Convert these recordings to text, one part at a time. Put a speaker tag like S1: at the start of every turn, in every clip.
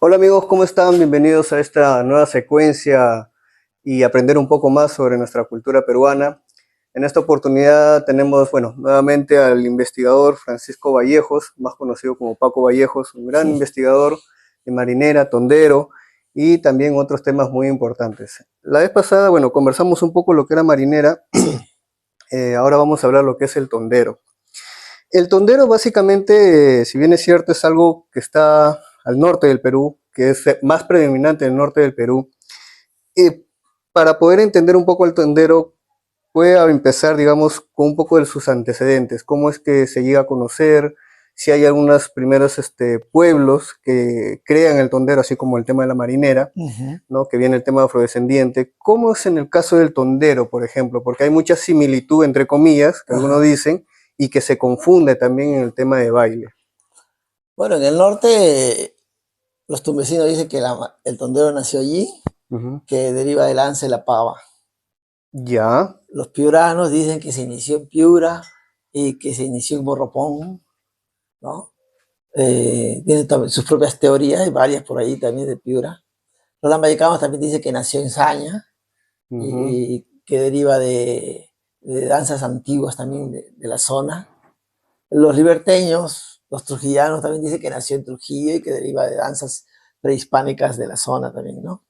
S1: Hola amigos, ¿cómo están? Bienvenidos a esta nueva secuencia y aprender un poco más sobre nuestra cultura peruana. En esta oportunidad tenemos, nuevamente al investigador Francisco Vallejos, más conocido como Paco Vallejos, un gran investigador de marinera, tondero y también otros temas muy importantes. La vez pasada, conversamos un poco lo que era marinera,
S2: Sí.
S1: ahora vamos a hablar lo que es el tondero. El tondero básicamente, si bien es cierto, es algo que está al norte del Perú, que es más predominante en el norte del Perú. Y para poder entender un poco el tondero, voy a empezar, digamos, con un poco de sus antecedentes, cómo es que se llega a conocer, si hay algunos primeros pueblos que crean el tondero, así como el tema de la marinera,
S2: Ujú.
S1: ¿no? Que viene el tema afrodescendiente. ¿Cómo es en el caso del tondero, por ejemplo? Porque hay mucha similitud, entre comillas, que algunos
S2: Ajá.
S1: dicen, y que se confunde también en el tema de baile.
S2: Bueno, en el norte, los tumbesinos dicen que el tondero nació allí,
S1: Ujú.
S2: que deriva del lance de la pava.
S1: Ya.
S2: Los piuranos dicen que se inició en Piura y que se inició en Morropón, ¿no? Tienen también sus propias teorías, hay varias por ahí también de Piura. Los lambayecanos también dicen que nació en Saña
S1: Ujú.
S2: y que deriva de danzas antiguas también de la zona. Los liberteños, los trujillanos también dicen que nació en Trujillo y que deriva de danzas prehispánicas de la zona también, ¿no?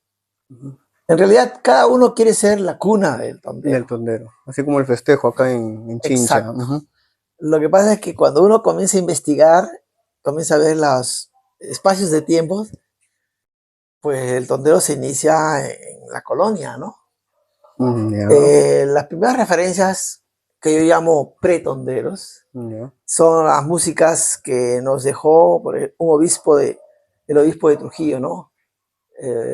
S1: Ujú.
S2: En realidad, cada uno quiere ser la cuna del
S1: Del
S2: tondero.
S1: tondero, así como el festejo acá en Chincha.
S2: Exacto.
S1: Ujú.
S2: Lo que pasa es que cuando uno comienza a investigar, comienza a ver los espacios de tiempo, pues el tondero se inicia en la colonia, ¿no?
S1: Ya,
S2: Las primeras referencias que yo llamo pretonderos
S1: ya,
S2: son las músicas que nos dejó un obispo el obispo de Trujillo, ¿no?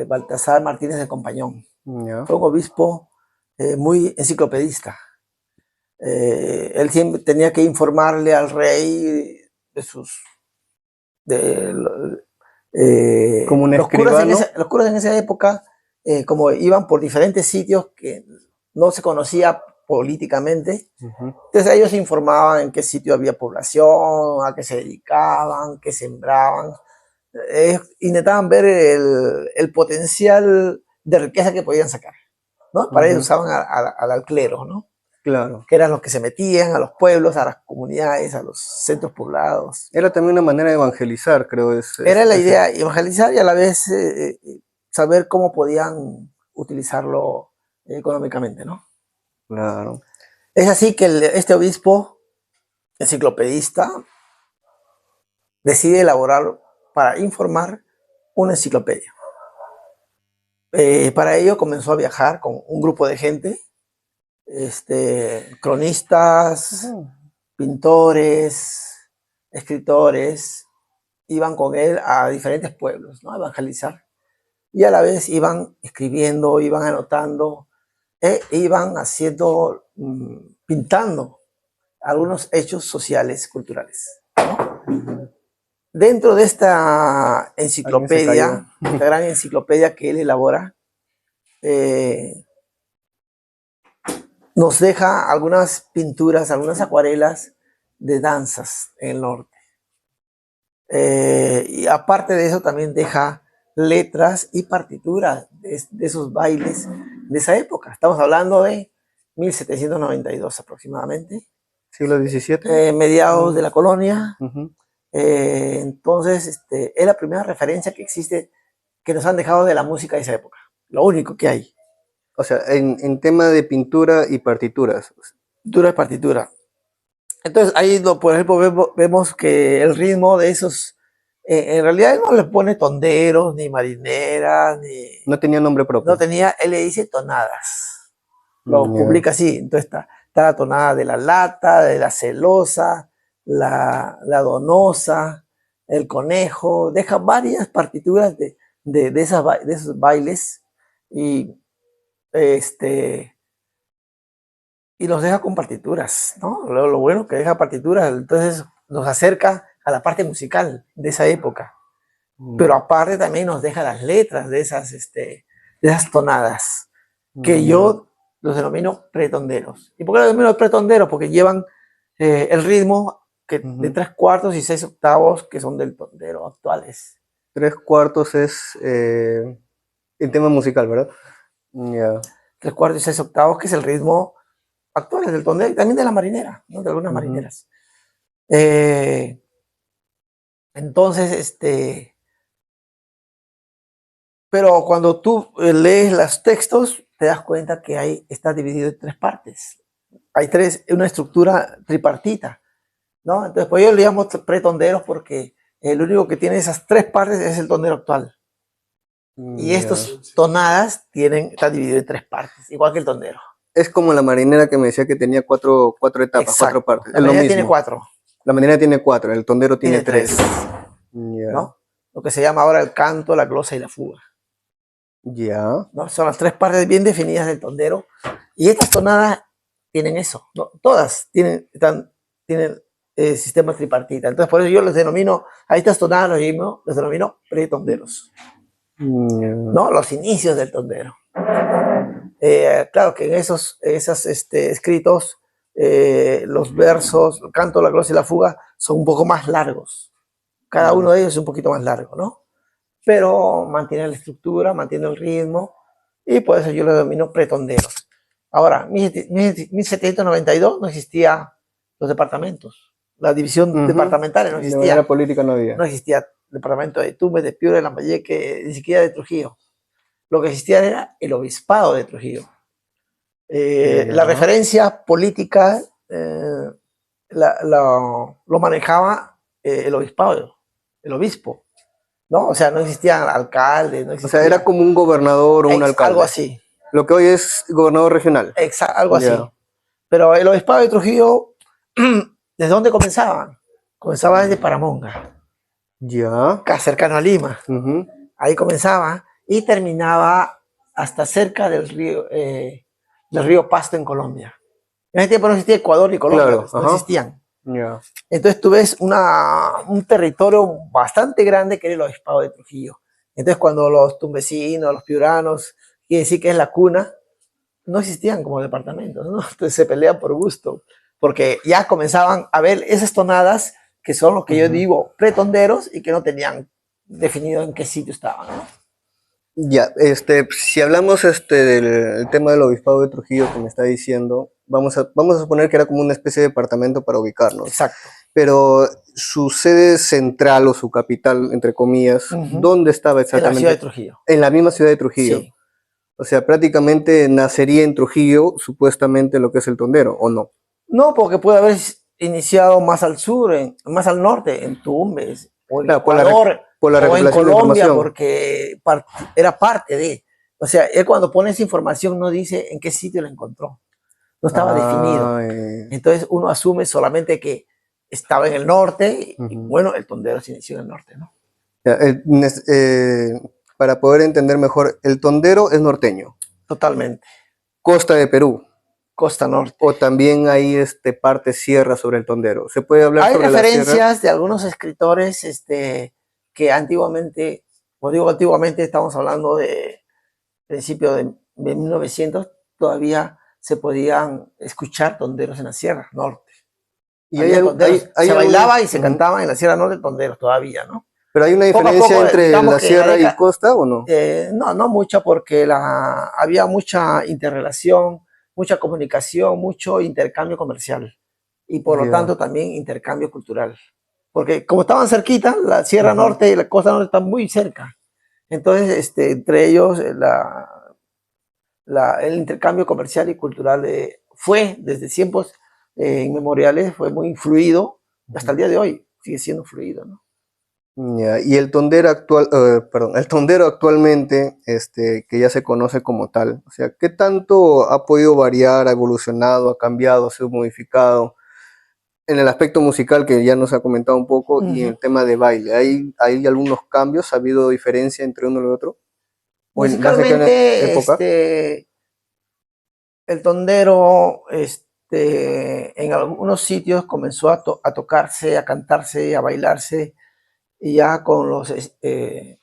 S2: Baltasar Martínez de Compañón.
S1: ya.
S2: Fue un obispo muy enciclopedista. Él siempre tenía que informarle al rey de sus... De,
S1: Como un escribano.
S2: los curas en esa época, como iban por diferentes sitios que no se conocía políticamente,
S1: Ujú.
S2: entonces ellos informaban en qué sitio había población, a qué se dedicaban, qué sembraban. Intentaban ver el potencial de riqueza que podían sacar, ¿no? Para ello
S1: Ujú.
S2: usaban al clero, ¿no?
S1: Claro.
S2: Que eran los que se metían a los pueblos, a las comunidades, a los centros poblados.
S1: Era también una manera de evangelizar, creo,
S2: Era la idea evangelizar y a la vez saber cómo podían utilizarlo económicamente, ¿no?
S1: claro.
S2: Es así que este obispo enciclopedista decide elaborar para informar una enciclopedia. Para ello comenzó a viajar con un grupo de gente, cronistas,
S1: Ujú.
S2: pintores, escritores, iban con él a diferentes pueblos, ¿no? A evangelizar. Y a la vez iban escribiendo, iban anotando, iban haciendo, pintando algunos hechos sociales, culturales.
S1: Ujú.
S2: Dentro de esta
S1: Alguien se cayó.
S2: enciclopedia, esta gran enciclopedia que él elabora, eh, nos deja algunas pinturas, algunas acuarelas de danzas en el norte. Y aparte de eso también deja letras y partituras de esos bailes de esa época. Estamos hablando de 1792 aproximadamente,
S1: Siglo XVII.
S2: mediados
S1: Mm.
S2: de la colonia.
S1: Ujú.
S2: Entonces, es la primera referencia que existe que nos han dejado de la música de esa época. Lo único que hay.
S1: O sea, en tema de pintura y partituras.
S2: Partitura es partitura. Entonces, ahí, por ejemplo, vemos que el ritmo de esos, en realidad él no le pone tonderos, ni marineras, ni...
S1: No tenía nombre
S2: No
S1: propio.
S2: tenía, él le dice tonadas. Lo
S1: Ya.
S2: publica así. Entonces está la tonada de la lata, de la celosa, la donosa, el conejo. Deja varias partituras de esos bailes y, este, y los deja con partituras, ¿no? Lo bueno que deja partituras, entonces nos acerca a la parte musical de esa época. Pero
S1: Ya.
S2: aparte también nos deja las letras de esas tonadas, que
S1: Ya.
S2: yo los denomino pretonderos. ¿Y por qué los denomino pretonderos? Porque llevan el ritmo de
S1: Ujú.
S2: tres cuartos y seis octavos que son del tondero actuales.
S1: Tres cuartos es el tema musical, ¿verdad? Ya.
S2: 3/4 y 6/8, que es el ritmo actual del tondero y también de la marinera, ¿no? De algunas
S1: Ujú.
S2: marineras. Eh, entonces, pero cuando tú lees los textos, te das cuenta que está dividido en tres partes. Hay una estructura tripartita, ¿no? Entonces, pues yo le llamo pretonderos porque el único que tiene esas tres partes es el tondero actual. Y
S1: Ya.
S2: estos tonadas están divididos en tres partes, igual que el tondero.
S1: Es como la marinera que me decía que tenía cuatro etapas, cuatro
S2: Exacto.
S1: partes.
S2: La
S1: Es lo
S2: marinera tiene
S1: mismo.
S2: 4,
S1: La marinera tiene cuatro, el tondero tiene
S2: tiene
S1: tres.
S2: 3,
S1: Ya.
S2: ¿no? Lo que se llama ahora el canto, la glosa y la fuga,
S1: Ya.
S2: ¿no? Son las tres partes bien definidas del tondero. Y estas tonadas tienen eso, ¿no? Todas tienen sistema tripartita. Entonces, por eso yo les denomino, a estas tonadas les denomino pretonderos,
S1: Ya.
S2: ¿no? Los inicios del tondero. Claro que en esos escritos, los versos, el canto, la glosa y la fuga son un poco más largos. Cada uno de ellos es un poquito más largo, ¿no? Pero mantiene la estructura, mantiene el ritmo, y por eso yo lo denomino pretonderos. Ahora, en 1792 no existían los departamentos, la división
S1: Ujú.
S2: departamental no
S1: De manera
S2: existía.
S1: política no había.
S2: No existía departamento de Tumbes, de Piura, de Lambayeque, ni siquiera de Trujillo. Lo que existía era el obispado de Trujillo. La
S1: Ya.
S2: referencia política lo manejaba el obispado, el obispo, ¿no? O sea, no existían alcaldes, no
S1: O sea, era
S2: existía
S1: como un gobernador o un
S2: algo
S1: alcalde.
S2: así,
S1: Lo que hoy es gobernador regional.
S2: algo así.
S1: Ya.
S2: Pero el obispado de Trujillo, ¿desde dónde comenzaban? Comenzaba desde Paramonga,
S1: Ya.
S2: acá cercano a Lima.
S1: Ujú.
S2: Ahí comenzaba y terminaba hasta cerca del río Pasto en Colombia. En ese tiempo no existía Ecuador ni Colombia,
S1: Claro,
S2: pues, no
S1: ajá.
S2: existían.
S1: Ya.
S2: Entonces tú ves un territorio bastante grande que era el obispado de Trujillo. Entonces cuando los tumbesinos, los piuranos, quiere decir que es la cuna, no existían como departamentos, ¿no? Entonces se pelean por gusto, porque ya comenzaban a ver esas tonadas que son lo que yo
S1: Ujú.
S2: digo pretonderos y que no tenían definido en qué sitio estaban, ¿no?
S1: Ya, si hablamos del tema del obispado de Trujillo que me está diciendo, vamos a suponer que era como una especie de departamento para ubicarnos,
S2: Exacto.
S1: pero su sede central o su capital, entre comillas,
S2: Ujú.
S1: ¿dónde estaba
S2: En la ciudad de
S1: exactamente?
S2: Trujillo.
S1: En la misma ciudad de Trujillo.
S2: Sí.
S1: O sea, prácticamente nacería en Trujillo, supuestamente lo que es el Tondero, ¿o no?
S2: No, porque puede haber iniciado más al sur, más al norte, en Tumbes, o en
S1: Claro,
S2: Ecuador,
S1: por la
S2: o en
S1: recopilación de
S2: Colombia,
S1: información.
S2: porque era parte de. O sea, él cuando pone esa información no dice en qué sitio la encontró. No estaba definido.
S1: Ah,
S2: Entonces uno asume solamente que estaba en el norte, y
S1: ujú.
S2: bueno, el tondero se inició en el norte, ¿no?
S1: Ya, para poder entender mejor, el Tondero es norteño,
S2: Totalmente.
S1: costa de Perú.
S2: Costa norte.
S1: O también hay parte sierra sobre el Tondero. ¿Se puede hablar
S2: Hay
S1: sobre la sierra?
S2: referencias de algunos escritores que antiguamente, como digo antiguamente, estamos hablando de principio de 1900, todavía se podían escuchar tonderos en la Sierra Norte.
S1: Y
S2: Había tonderos,
S1: hay
S2: se
S1: algún,
S2: bailaba y se
S1: ujú.
S2: cantaba en la Sierra Norte tonderos todavía, ¿no?
S1: Pero hay una
S2: Poco a
S1: diferencia
S2: poco,
S1: entre
S2: digamos
S1: la
S2: que en la
S1: sierra y
S2: década,
S1: costa, ¿o no?
S2: no mucha, porque había mucha interrelación, mucha comunicación, mucho intercambio comercial y por lo
S1: Ya.
S2: tanto también intercambio cultural. Porque como estaban cerquita, la Sierra
S1: Ujú.
S2: Norte y la Costa Norte están muy cerca. Entonces, entre ellos, el intercambio comercial y cultural fue desde tiempos inmemoriales, fue muy fluido, hasta el día de hoy sigue siendo fluido, ¿no?
S1: Ya, y el tondero perdón, el tondero actualmente, que ya se conoce como tal, o sea, ¿qué tanto ha podido variar, ha evolucionado, ha cambiado, ha sido modificado en el aspecto musical que ya nos ha comentado un poco y en
S2: Uh-huh.
S1: el tema de baile? ¿Hay algunos cambios? ¿Ha habido diferencia entre uno y el otro? ¿O en más de qué
S2: Musicalmente,
S1: época?
S2: el tondero, en algunos sitios comenzó a tocarse, a cantarse, a bailarse, y ya eh,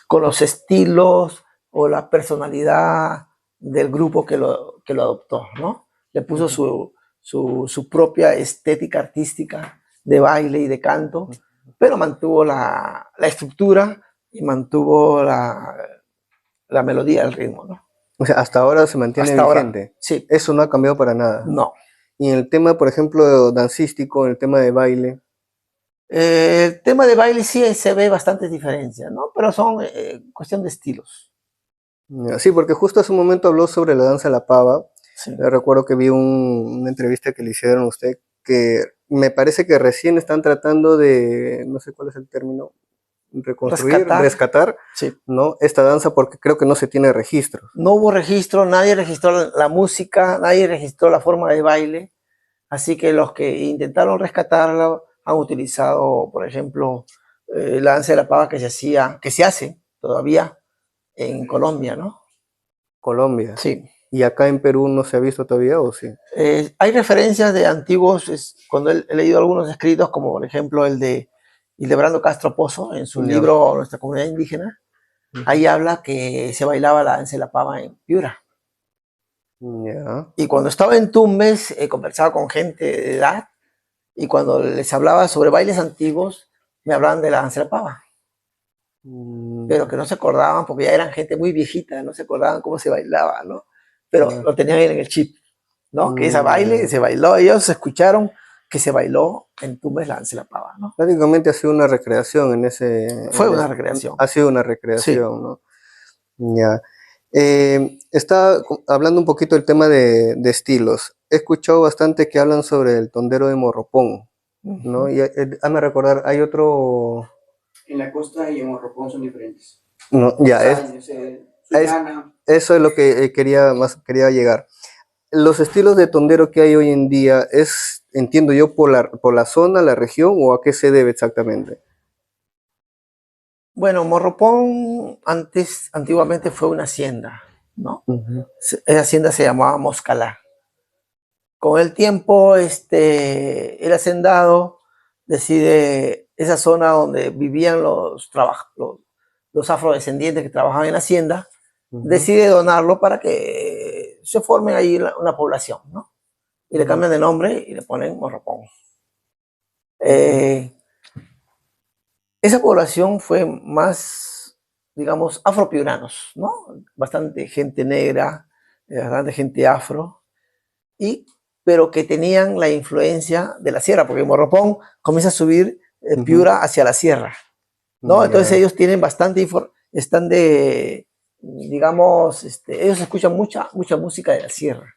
S2: con los estilos o la personalidad del grupo que lo adoptó, ¿no? Le puso
S1: Ujú.
S2: su propia estética artística de baile y de canto, pero mantuvo la estructura y mantuvo la melodía, el ritmo, ¿no?
S1: O sea, hasta ahora se mantiene
S2: Hasta ahora,
S1: vigente.
S2: sí,
S1: Eso no ha cambiado para nada.
S2: no.
S1: Y en el tema, por ejemplo, dancístico, en el tema de baile.
S2: El tema de baile sí se ve bastantes diferencias, ¿no? Pero son cuestión de estilos.
S1: Sí, porque justo hace un momento habló sobre la danza de la pava.
S2: Sí.
S1: Recuerdo que vi una entrevista que le hicieron a usted, que me parece que recién están tratando de, no sé cuál es el término, reconstruir, rescatar,
S2: sí.
S1: ¿no? Esta danza, porque creo que no se tiene registro.
S2: No hubo registro, nadie registró la música, nadie registró la forma de baile, así que los que intentaron rescatarla han utilizado, por ejemplo, la danza de la pava que se hace todavía en Colombia, ¿no?
S1: Colombia.
S2: Sí.
S1: ¿Y acá en Perú no se ha visto todavía o sí?
S2: Hay referencias de antiguos, cuando he leído algunos escritos, como por ejemplo el de Hildebrando Castro Pozo, en su libro Nuestra Comunidad Indígena, ahí habla que se bailaba la danza de la pava en Piura. Y cuando estaba en Tumbes, conversaba con gente de edad, y cuando les hablaba sobre bailes antiguos, me hablaban de la danza de la pava. Pero que no se acordaban, porque ya eran gente muy viejita, no se acordaban cómo se bailaba, ¿no? Pero lo tenían en el chip, ¿no? Que ese baile se bailó, ellos escucharon que se bailó en Tumbes la danza de la pava, ¿no?
S1: Prácticamente ha sido una recreación en ese...
S2: Fue una recreación.
S1: Ha sido una recreación,
S2: sí.
S1: ¿no? Ya. Está hablando un poquito del tema de estilos. He escuchado bastante que hablan sobre el tondero de Morropón, ¿no? Y hazme recordar, hay otro...
S3: En la costa y en Morropón son diferentes.
S1: No, ya, eso es lo que quería llegar. Los estilos de tondero que hay hoy en día, entiendo yo, por la zona, la región, o a qué se debe exactamente.
S2: Bueno, Morropón antiguamente fue una hacienda, ¿no? Esa hacienda se llamaba Moscalá. Con el tiempo, el hacendado decide esa zona donde vivían los afrodescendientes que trabajaban en la hacienda, decide donarlo para que se forme ahí una población, ¿no? Y le cambian de nombre y le ponen Morropón. Esa población fue más, digamos, afropiuranos, ¿no? Bastante gente negra, bastante gente afro, pero que tenían la influencia de la sierra, porque Morropón comienza a subir Piura hacia la sierra, ¿no? Entonces ellos tienen bastante están digamos, ellos escuchan mucha música de la sierra.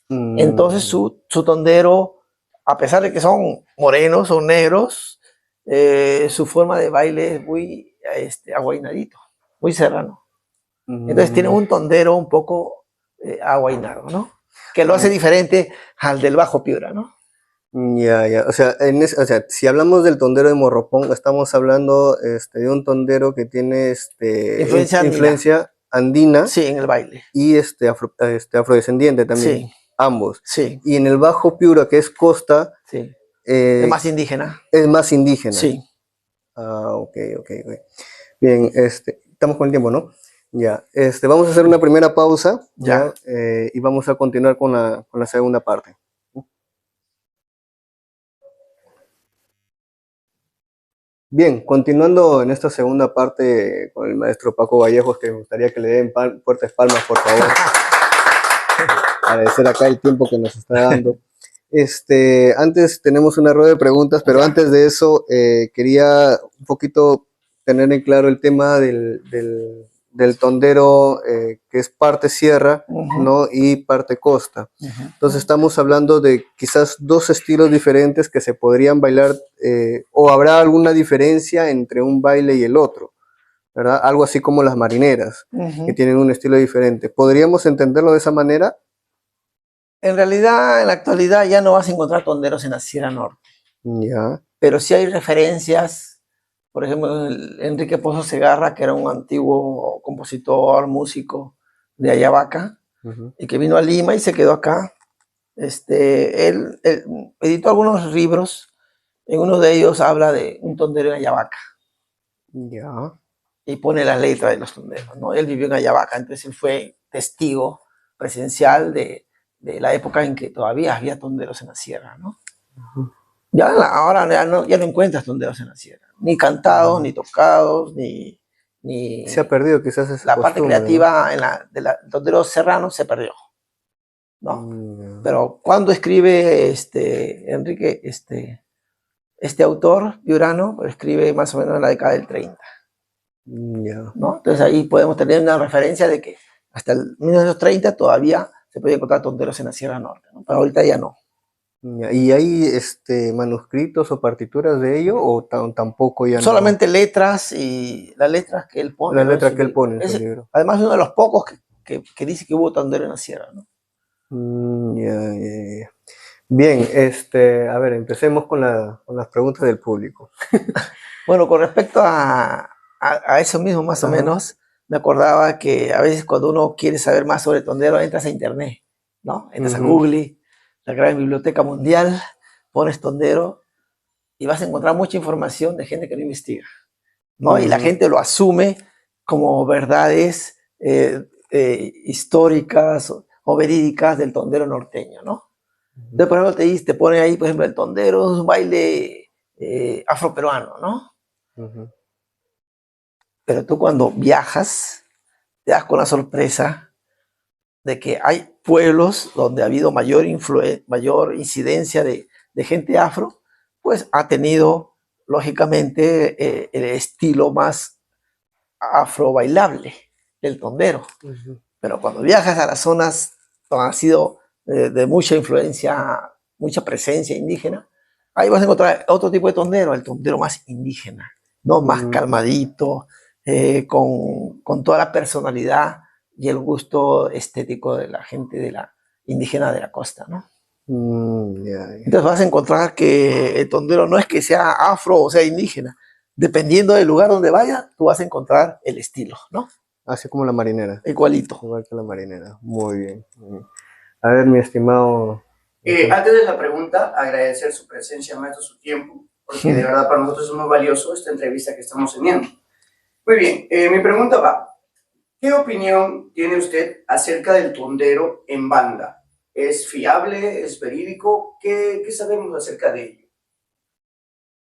S2: Entonces su tondero, a pesar de que son morenos, son negros, su forma de baile es muy aguainadito, muy serrano. Entonces tiene un tondero un poco aguainado, ¿no? Que lo hace diferente al del Bajo Piura, ¿no?
S1: Ya. O sea, si hablamos del tondero de Morropón, estamos hablando de un tondero que tiene influencia andina.
S2: Sí, en el baile.
S1: Y afrodescendiente también.
S2: Sí.
S1: Ambos.
S2: Sí.
S1: Y en el Bajo Piura, que es costa.
S2: Sí. Es más indígena.
S1: Es más indígena.
S2: Sí.
S1: Ah, ok. Bien, estamos con el tiempo, ¿no? Ya. Vamos a hacer una primera pausa. Ya. Y vamos a continuar con la segunda parte. Bien, continuando en esta segunda parte con el maestro Paco Vallejos, que me gustaría que le den fuertes palmas, por favor. Agradecer acá el tiempo que nos está dando. Antes tenemos una rueda de preguntas, pero antes de eso quería un poquito tener en claro el tema del tondero, que es parte sierra, ¿no? Y parte costa. Entonces estamos hablando de quizás dos estilos diferentes que se podrían bailar, o habrá alguna diferencia entre un baile y el otro, ¿verdad? Algo así como las marineras, que tienen un estilo diferente. ¿Podríamos entenderlo de esa manera?
S2: En realidad, en la actualidad ya no vas a encontrar tonderos en la Sierra Norte.
S1: Ya.
S2: Pero sí hay referencias, por ejemplo, Enrique Pozo Segarra, que era un antiguo compositor, músico de Ayabaca, y que vino a Lima y se quedó acá. Él editó algunos libros, en uno de ellos habla de un tondero en Ayabaca.
S1: Ya.
S2: Y pone las letras de los tonderos, ¿no? Él vivió en Ayabaca, entonces él fue testigo presencial de la época en que todavía había tonderos en la sierra, ¿no? Ahora ya no encuentras tonderos en la sierra, ni cantados, ni tocados, ni
S1: Se ha perdido quizás esa
S2: la parte
S1: costumbre, ¿no?
S2: creativa del tondero serrano se perdió, ¿no?
S1: Ya.
S2: Pero cuando escribe Enrique, este autor, Piurano, escribe más o menos en la década del 30,
S1: Ya.
S2: ¿no? Entonces ahí podemos tener una referencia de que hasta el 1930 todavía se podía encontrar tonderos en la Sierra Norte, ¿no? Pero ahorita ya no.
S1: Ya. ¿Y hay manuscritos o partituras de ello o tampoco ya no?
S2: Solamente letras y las letras que él pone,
S1: Las
S2: ¿no? En
S1: letras
S2: su
S1: que él
S2: libro.
S1: pone en su
S2: Es
S1: libro.
S2: además uno de los pocos que dice que hubo tondero en la Sierra, ¿no?
S1: Ya, ya, ya. Bien, a ver, empecemos con las preguntas del público.
S2: Bueno, con respecto a eso mismo, más o
S1: Ajá.
S2: menos, me acordaba que a veces cuando uno quiere saber más sobre tondero, entras a internet, ¿no? Entras a
S1: Ujú.
S2: Google, la gran biblioteca mundial, pones tondero y vas a encontrar mucha información de gente que no investiga, ¿no? Y la
S1: Ujú.
S2: gente lo asume como verdades históricas o verídicas del tondero norteño, ¿no? Entonces, por ejemplo, te pone ahí, por ejemplo, el tondero es un baile afroperuano, ¿no?
S1: Ujú.
S2: Pero tú cuando viajas, te das con la sorpresa de que hay pueblos donde ha habido mayor incidencia de gente afro, pues ha tenido, lógicamente, el estilo más afro bailable del tondero.
S1: Ujú.
S2: Pero cuando viajas a las zonas donde ha sido de mucha influencia, mucha presencia indígena, ahí vas a encontrar otro tipo de tondero, el tondero más indígena, ¿no? Más
S1: Mm,
S2: calmadito, con toda la personalidad y el gusto estético de la gente indígena de la costa, ¿no?
S1: ya, ya.
S2: Entonces vas a encontrar que el tondero no es que sea afro o sea indígena, dependiendo del lugar donde vayas, tú vas a encontrar el estilo, ¿no?
S1: Así como la marinera,
S2: Igualito.
S1: igual que la marinera. Muy bien. Muy bien. A ver, mi estimado.
S3: Antes de la pregunta, agradecer su presencia, maestro, su tiempo, porque de verdad para nosotros es muy valioso esta entrevista que estamos teniendo. Muy bien, mi pregunta va. ¿Qué opinión tiene usted acerca del tondero en banda? ¿Es fiable? ¿Es verídico? ¿Qué sabemos acerca de ello?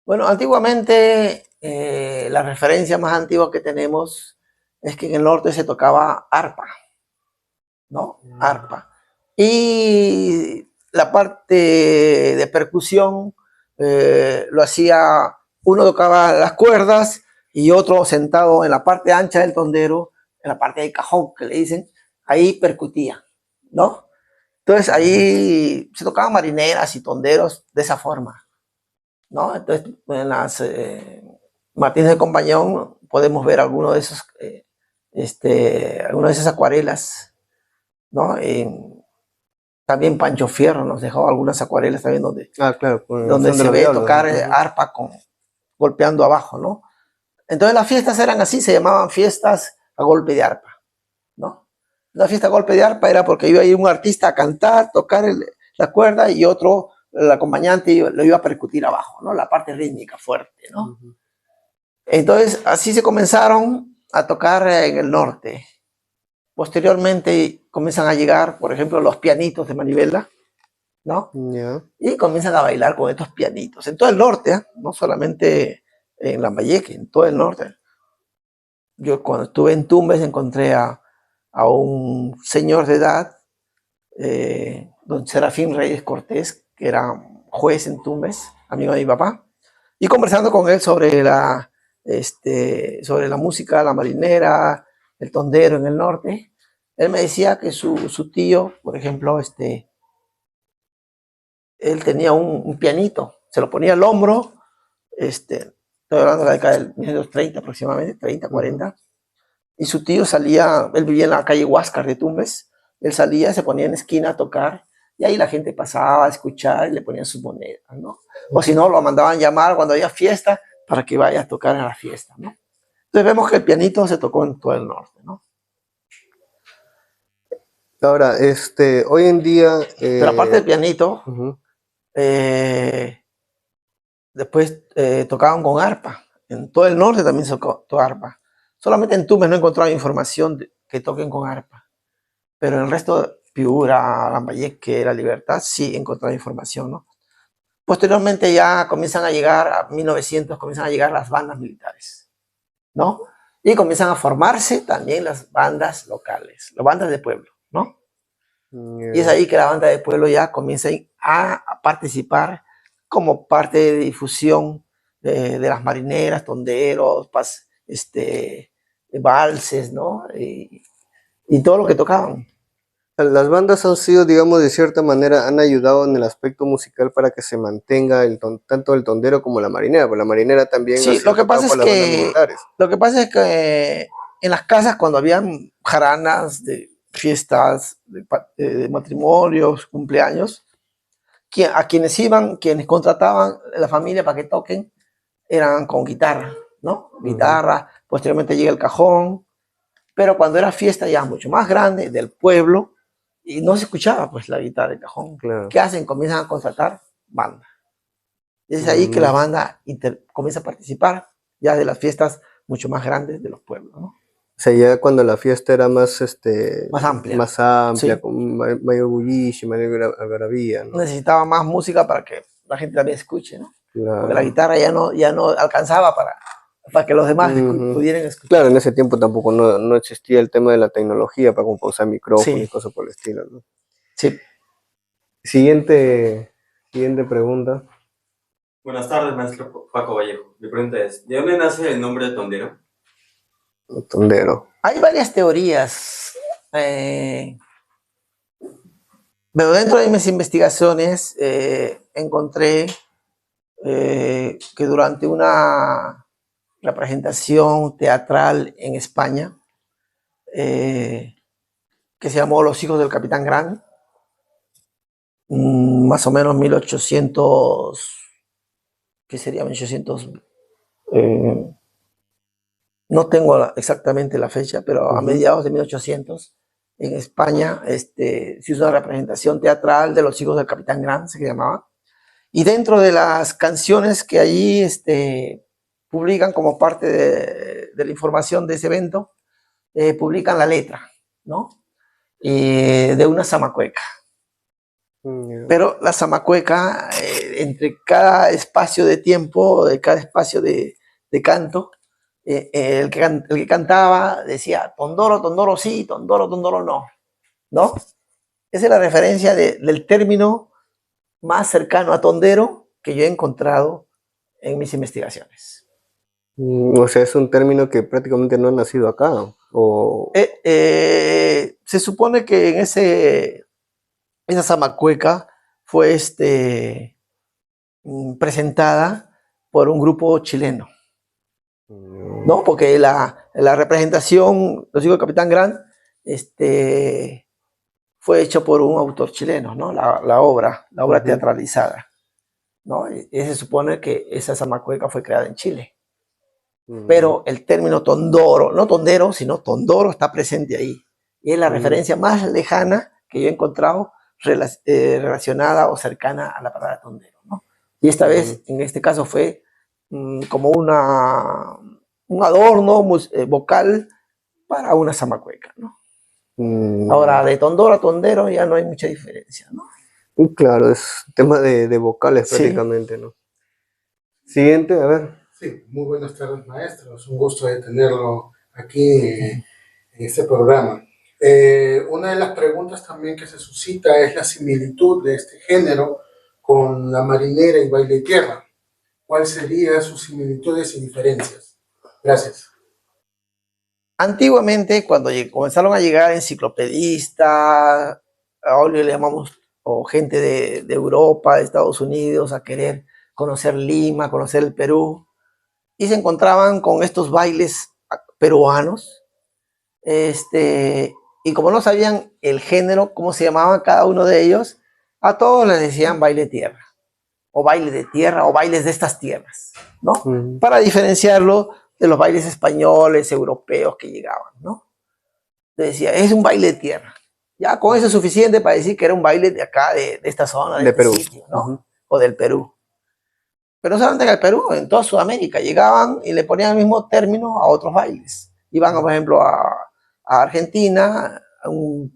S2: Bueno, antiguamente la referencia más antigua que tenemos es que en el norte se tocaba arpa, ¿no? Arpa. Y la parte de percusión lo hacía, uno tocaba las cuerdas y otro sentado en la parte ancha del tondero, en la parte del cajón que le dicen, ahí percutía, ¿no? Entonces ahí se tocaban marineras y tonderos de esa forma, ¿no? Entonces en las Martínez de Compañón podemos ver algunas de esas acuarelas, ¿no? También Pancho Fierro nos dejó algunas acuarelas también
S1: Ah, claro, con el
S2: donde
S1: son de
S2: se
S1: los
S2: ve
S1: diablos,
S2: tocar
S1: ¿no? Ujú.
S2: arpa golpeando abajo, ¿no? Entonces las fiestas eran así, se llamaban fiestas a golpe de arpa, ¿no? Una fiesta a golpe de arpa era porque iba a ir un artista a cantar, tocar la cuerda y otro, el acompañante, lo iba a percutir abajo, ¿no? La parte rítmica fuerte, ¿no?
S1: Ujú.
S2: Entonces así se comenzaron a tocar en el norte. Posteriormente comienzan a llegar, por ejemplo, los pianitos de manivela, ¿no?
S1: Ya.
S2: Y comienzan a bailar con estos pianitos. En todo el norte, ¿eh? No solamente en Lambayeque, en todo el norte. Yo cuando estuve en Tumbes encontré a un señor de edad, don Serafín Reyes Cortés, que era juez en Tumbes, amigo de mi papá, y conversando con él sobre la música, la marinera, el tondero en el norte, él me decía que su tío, por ejemplo, él tenía un pianito, se lo ponía al hombro, estoy hablando de la década del 1930 aproximadamente, 30,
S1: Ujú.
S2: 40, y su tío salía, él vivía en la calle Huáscar de Tumbes, él salía, se ponía en esquina a tocar, y ahí la gente pasaba a escuchar y le ponían sus monedas, ¿no? O si no, lo mandaban llamar cuando había fiesta para que vaya a tocar en la fiesta, ¿no? Entonces vemos que el pianito se tocó en todo el norte, ¿no?
S1: Ahora, hoy en día,
S2: Pero aparte del pianito,
S1: ujú.
S2: eh, después tocaban con arpa. En todo el norte también se tocó arpa. Solamente en Tumbes no he encontrado información que toquen con arpa. Pero en el resto, Piura, Lambayeque, La Libertad, sí he encontrado información, ¿no? Posteriormente ya comienzan a llegar, a 1900, comienzan a llegar las bandas militares, ¿no? Y comienzan a formarse también las bandas locales, las bandas de pueblo, ¿no? Y es ahí que la banda de pueblo ya comienza a participar como parte de difusión de las marineras, tonderos, valses, ¿no? Y todo lo que tocaban.
S1: Las bandas han sido, digamos, de cierta manera, han ayudado en el aspecto musical para que se mantenga tanto el tondero como la marinera, porque la marinera también
S2: Sí,
S1: ha sido tocada por las bandas militares.
S2: lo que pasa es que en las casas cuando habían jaranas de fiestas, de matrimonios, cumpleaños, a quienes iban, quienes contrataban la familia para que toquen, eran con guitarra, ¿no? Guitarra, posteriormente llega el cajón, pero cuando era fiesta ya mucho más grande del pueblo, y no se escuchaba pues la guitarra del cajón,
S1: Claro.
S2: ¿qué hacen? Comienzan a contratar banda. Es ahí que la banda comienza a participar ya de las fiestas mucho más grandes de los pueblos, ¿no?
S1: O sea, ya cuando la fiesta era más,
S2: Más amplia.
S1: sí, con mayor bullicio, mayor algarabía, ¿no?
S2: Necesitaba más música para que la gente también escuche, ¿no?
S1: Claro.
S2: Porque la guitarra ya no alcanzaba para que los demás pudieran escuchar.
S1: Claro, en ese tiempo tampoco no existía el tema de la tecnología para usar micrófonos y cosas por el estilo, ¿no?
S2: Sí.
S1: Siguiente pregunta.
S4: Buenas tardes, maestro Paco Vallejo. Mi pregunta es, ¿de dónde nace el nombre de tondero?
S1: Tondero.
S2: Hay varias teorías, pero dentro de mis investigaciones encontré que durante una representación teatral en España, que se llamó Los hijos del Capitán Grant, más o menos 1800, ¿qué sería 1800? No tengo exactamente la fecha, pero a mediados de 1800, en España, se hizo una representación teatral de Los hijos del Capitán Grant, se llamaba. Y dentro de las canciones que allí publican como parte de la información de ese evento, publican la letra, ¿no? De una zamacueca. Pero la zamacueca, entre cada espacio de tiempo, de cada espacio de canto, el que cantaba decía tondoro, tondoro sí, tondoro, tondoro no, ¿no? Esa es la referencia del término más cercano a tondero que yo he encontrado en mis investigaciones.
S1: O sea, es un término que prácticamente no ha nacido acá.
S2: Se supone que en esa zamacueca fue presentada por un grupo chileno, ¿no? Porque la representación, lo digo, el Capitán Grant, fue hecho por un autor chileno, ¿no? La obra teatralizada, ¿no? Y se supone que esa zamacueca fue creada en Chile. Pero el término tondoro, no tondero, sino tondoro, está presente ahí. Y es la referencia más lejana que yo he encontrado relacionada o cercana a la palabra tondero, ¿no? Y esta vez, en este caso, fue como un adorno vocal para una zamacueca, ¿no? Ahora, de tondoro a tondero ya no hay mucha diferencia, ¿no?
S1: Claro, es tema de vocales prácticamente, ¿no? Siguiente, a ver.
S5: Sí, muy buenas tardes, maestro. Es un gusto de tenerlo aquí en este programa. Una de las preguntas también que se suscita es la similitud de este género con la marinera y baile de tierra. ¿Cuáles serían sus similitudes y diferencias? Gracias.
S2: Antiguamente, cuando comenzaron a llegar enciclopedistas, ahora le llamamos, o gente de Europa, de Estados Unidos, a querer conocer Lima, conocer el Perú, y se encontraban con estos bailes peruanos, y como no sabían el género, cómo se llamaba cada uno de ellos, a todos les decían baile de tierra, o baile de tierra, o bailes de estas tierras, ¿no? Para diferenciarlo de los bailes españoles, europeos que llegaban, ¿no? Decía, es un baile de tierra. Ya con eso es suficiente para decir que era un baile de acá, de esta zona, de
S1: Perú,
S2: sitio, ¿no? O del Perú. Pero no solamente en el Perú, en toda Sudamérica llegaban y le ponían el mismo término a otros bailes. Iban, por ejemplo, a Argentina,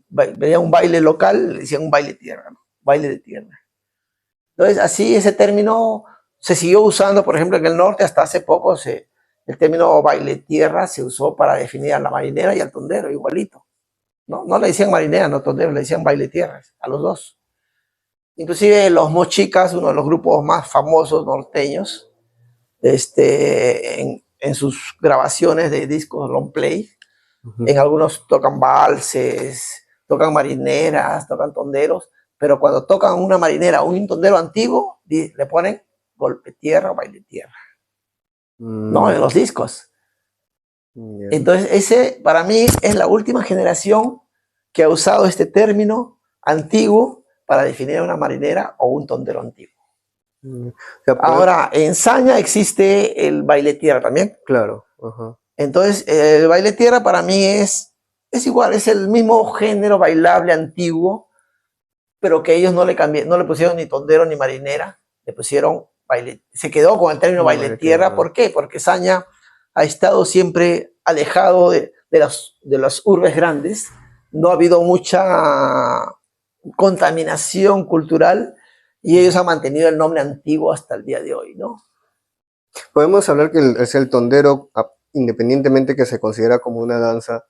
S2: veían un baile local, le decían un baile de tierra, ¿no? Baile de tierra. Entonces, así ese término se siguió usando, por ejemplo, en el norte hasta hace poco el término baile tierra se usó para definir a la marinera y al tondero, igualito. No, no le decían marinera, no tondero, le decían baile tierras, a los dos. Inclusive los Mochicas, uno de los grupos más famosos norteños, en sus grabaciones de discos long play, en algunos tocan valses, tocan marineras, tocan tonderos, pero cuando tocan una marinera o un tondero antiguo, le ponen golpe tierra o baile tierra, ¿no? En los discos.
S1: Ya.
S2: Entonces, ese para mí es la última generación que ha usado este término antiguo para definir una marinera o un tondero antiguo.
S1: O sea,
S2: Ahora, en Saña existe el baile tierra también.
S1: claro. Ajá.
S2: Entonces, el baile tierra para mí es igual, es el mismo género bailable antiguo, pero que ellos no le pusieron ni tondero ni marinera, le pusieron baile. Se quedó con el término baile tierra. ¿Por qué? Porque Saña ha estado siempre alejado de las urbes grandes. No ha habido mucha contaminación cultural y ellos han mantenido el nombre antiguo hasta el día de hoy, ¿no?
S1: Podemos hablar que el tondero, independientemente que se considera como una danza,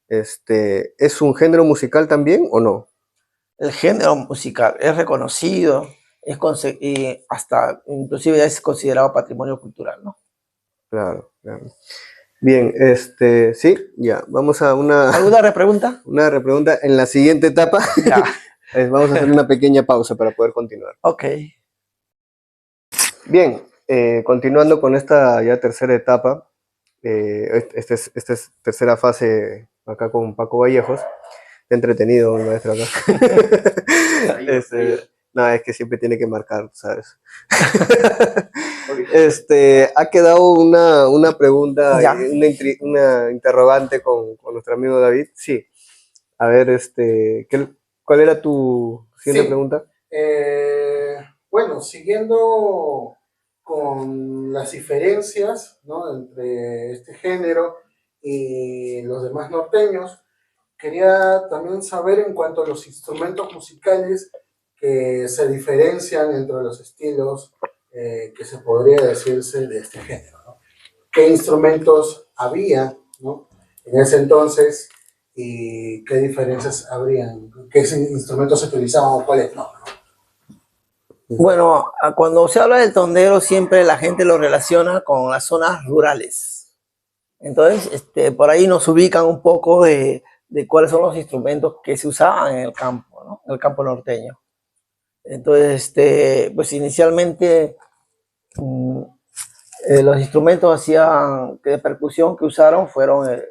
S1: ¿es un género musical también o no?
S2: El género musical es reconocido, y hasta inclusive ya es considerado patrimonio cultural, ¿no?
S1: Claro, claro. Bien, sí, ya, vamos a
S2: ¿Alguna repregunta?
S1: una repregunta en la siguiente etapa.
S2: Ya.
S1: Vamos a hacer una pequeña pausa para poder continuar.
S2: Ok.
S1: Bien, continuando con esta ya tercera etapa, esta es tercera fase acá con Paco Vallejos. Está entretenido el maestro acá. No, es que siempre tiene que marcar, ¿sabes? Ha quedado una pregunta,
S2: Ya.
S1: una interrogante con nuestro amigo David. Sí. A ver, ¿cuál era tu siguiente
S5: Sí.
S1: pregunta?
S5: Bueno, siguiendo con las diferencias, ¿no?, entre este género y los demás norteños, quería también saber en cuanto a los instrumentos musicales que se diferencian entre los estilos que se podría decirse de este género, ¿no? ¿Qué instrumentos había, ¿no?, en ese entonces y qué diferencias habrían? ¿Qué instrumentos se utilizaban o cuáles no?
S2: Bueno, cuando se habla del tondero, siempre la gente lo relaciona con las zonas rurales. Entonces, por ahí nos ubican un poco de cuáles son los instrumentos que se usaban en el campo, ¿no? En el campo norteño. Entonces, pues inicialmente los instrumentos de percusión que usaron fueron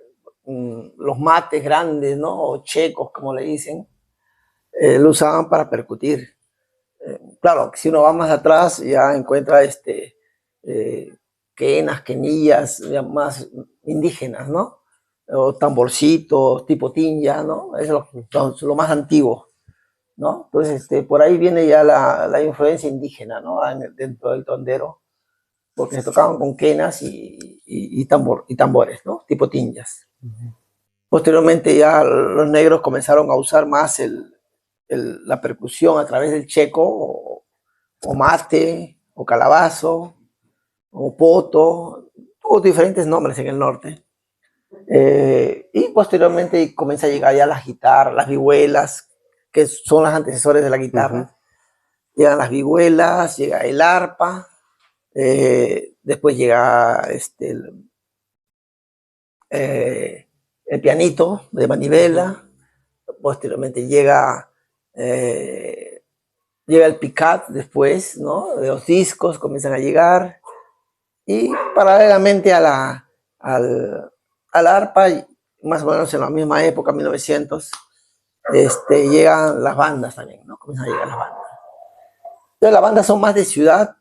S2: los mates grandes, ¿no? O checos, como le dicen, lo usaban para percutir. Claro, si uno va más atrás ya encuentra quenas, quenillas ya más indígenas, ¿no? O tamborcitos, tipo tinja, ¿no? Es lo más antiguo, ¿no? Entonces, por ahí viene ya la influencia indígena, ¿no? Dentro del tondero, porque se tocaban con quenas y tambores, ¿no? Tipo tinjas. Posteriormente ya los negros comenzaron a usar más la percusión a través del checo o mate o calabazo o poto, todos diferentes nombres en el norte. Y posteriormente comienza a llegar ya las guitarras, las vihuelas, que son las antecesores de la guitarra. Llegan las vihuelas, llega el arpa, después llega el pianito de manivela, posteriormente llega el picat después, ¿no? De los discos comienzan a llegar, y paralelamente al arpa, más o menos en la misma época, 1900, llegan las bandas también, ¿no? Comienzan a llegar las bandas. Entonces las bandas son más de ciudad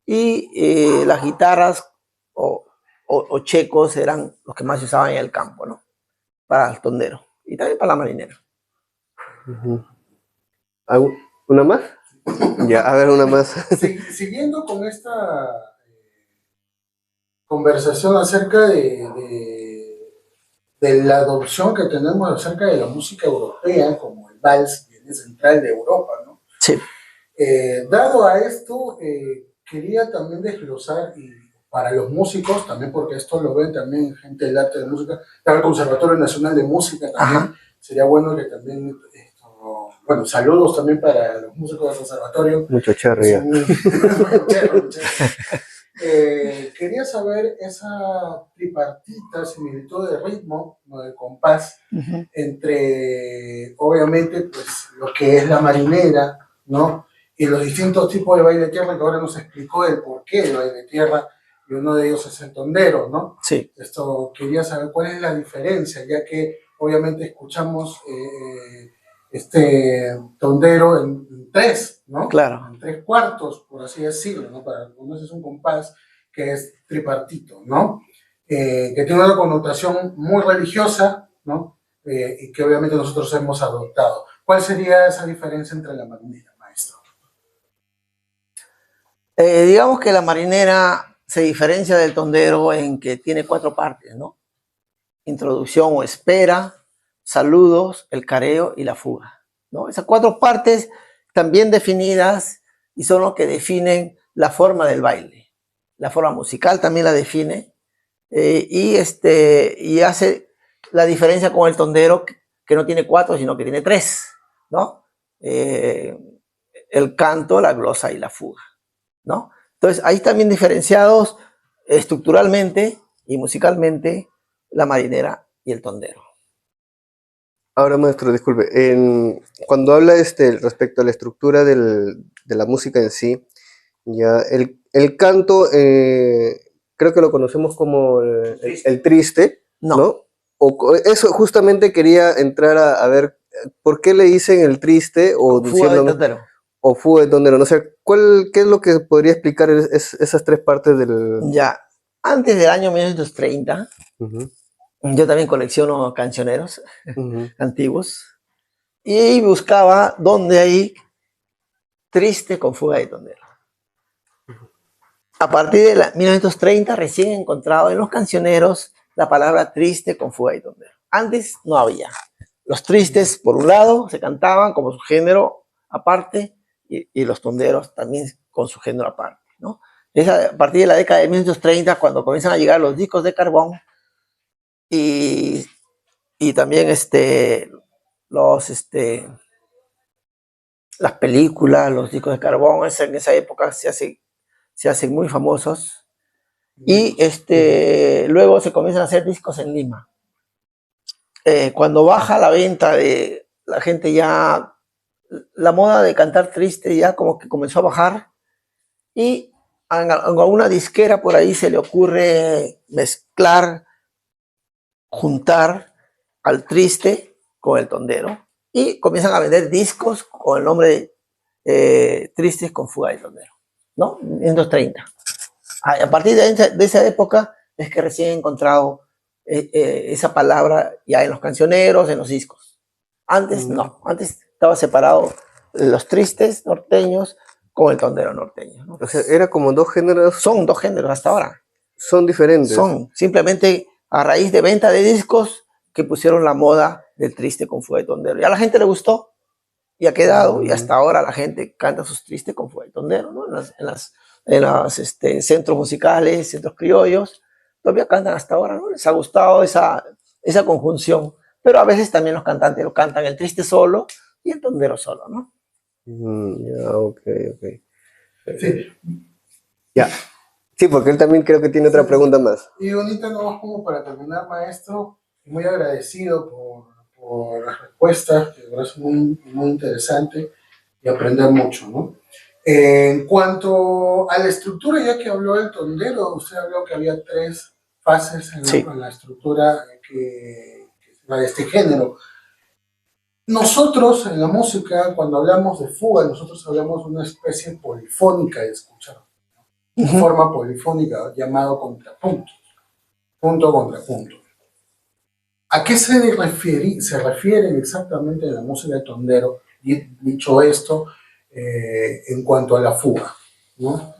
S2: y las guitarras o checos eran los que más se usaban en el campo, ¿no? Para el tondero y también para la marinera.
S1: ¿Una más? Ya, a ver, una más.
S5: Siguiendo con esta conversación acerca de la adopción que tenemos acerca de la música europea, como el vals, que viene central de Europa, ¿no?
S2: Sí.
S5: Dado a esto, quería también desglosar, y para los músicos, también porque esto lo ven también gente del arte de música, el Conservatorio Nacional de Música también,
S2: Ajá.
S5: sería bueno que también, bueno, saludos también para los músicos del conservatorio.
S1: Mucho cherry
S5: Es
S1: ya.
S5: un- quería saber esa tripartita similitud de ritmo, ¿no? De compás,
S2: Ujú.
S5: entre, obviamente, pues lo que es la marinera, ¿no? Y los distintos tipos de baile de tierra, que ahora nos explicó el porqué del baile de tierra, y uno de ellos es el tondero, ¿no?
S2: Sí,
S5: Esto quería saber cuál es la diferencia, ya que obviamente escuchamos este tondero en tres, ¿no?
S2: claro.
S5: En tres cuartos, por así decirlo, ¿no? Para algunos es un compás que es tripartito, ¿no? Que tiene una connotación muy religiosa, ¿no? Y que obviamente nosotros hemos adoptado. ¿Cuál sería esa diferencia entre la marinera, maestro?
S2: Digamos que la marinera se diferencia del tondero en que tiene 4 partes, ¿no? Introducción o espera, saludos, el careo y la fuga, ¿no? Esas 4 partes están bien definidas y son lo que definen la forma del baile. La forma musical también la define y hace la diferencia con el tondero que no tiene 4 sino que tiene 3, ¿no? El canto, la glosa y la fuga, ¿no? Entonces, ahí están bien diferenciados estructuralmente y musicalmente la marinera y el tondero.
S1: Ahora, maestro, disculpe, cuando habla respecto a la estructura de la música en sí, ya el canto, creo que lo conocemos como el triste,
S2: No,
S1: ¿no? Eso justamente quería entrar a ver por qué le dicen el triste o
S2: fuga de
S1: diciendo
S2: tondero.
S1: o fuga de tondero, no sé, ¿qué es lo que podría explicar esas tres partes del...
S2: Ya, antes del año 1930,
S1: Ujú,
S2: yo también colecciono cancioneros
S1: ujú,
S2: antiguos y buscaba dónde hay triste con fuga de tondero. A partir de 1930 recién he encontrado en los cancioneros la palabra triste con fuga de tondero. Antes no había. Los tristes, por un lado, se cantaban como su género aparte y los tonderos también con su género aparte, ¿no? Es a partir de la década de 1930 cuando comienzan a llegar los discos de carbón y, y también los, las películas, los discos de carbón, en esa época se hacen muy famosos y luego se comienzan a hacer discos en Lima. Cuando baja la venta de la gente ya, la moda de cantar triste ya como que comenzó a bajar y a una disquera por ahí se le ocurre mezclar, juntar al triste con el tondero y comienzan a vender discos con el nombre de Tristes con fuga de tondero, ¿no? En los 30. A partir de esa época es que recién he encontrado esa palabra ya en los cancioneros, en los discos. Antes no, antes estaba separado los tristes norteños con el tondero norteño, ¿no?
S1: o sea, era como dos géneros,
S2: Son 2 géneros hasta ahora.
S1: son diferentes.
S2: Son simplemente a raíz de venta de discos que pusieron la moda del triste con fuga de tondero. Y a la gente le gustó y ha quedado, y hasta ahora la gente canta sus tristes con fuga de tondero, ¿no? En los centros musicales, centros criollos, todavía cantan hasta ahora, ¿no? Les ha gustado esa conjunción. Pero a veces también los cantantes lo cantan el triste solo y el tondero solo, ¿no?
S1: Ya, ok, ok.
S5: Sí.
S1: Ya. Sí, porque él también creo que tiene otra pregunta más.
S5: Y ahorita no como para terminar, maestro, muy agradecido por las respuestas, que me parece muy interesante y aprender mucho, ¿no? En cuanto a la estructura, ya que habló del tondero, usted habló que había 3 fases en
S2: Sí.
S5: la estructura la de este género. Nosotros en la música, cuando hablamos de fuga, nosotros hablamos de una especie polifónica de escuchar, una forma polifónica llamado contrapunto, punto contra punto. ¿A qué se refieren exactamente en la música de tondero? Y dicho esto, en cuanto a la fuga, ¿no?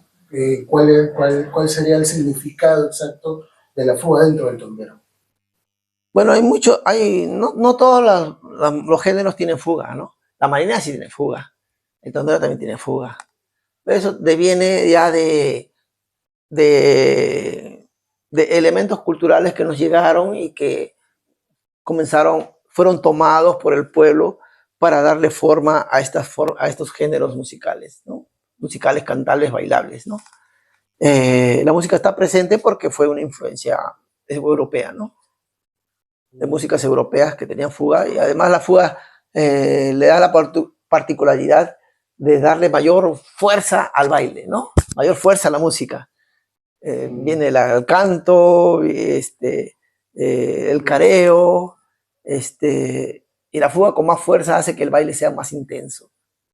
S5: ¿Cuál sería el significado exacto de la fuga dentro del tondero?
S2: Bueno, no todos los géneros tienen fuga, ¿no? La marinera sí tiene fuga. el tondero también tiene fuga. Pero eso deviene ya de elementos culturales que nos llegaron y que fueron tomados por el pueblo para darle forma a estos géneros musicales, ¿no? Musicales, cantables, bailables, ¿no? La música está presente porque fue una influencia europea, ¿no? De músicas europeas que tenían fuga, y además la fuga le da la particularidad de darle mayor fuerza al baile, ¿no? Mayor fuerza a la música. Viene el canto, el careo, y la fuga con más fuerza hace que el baile sea más intenso.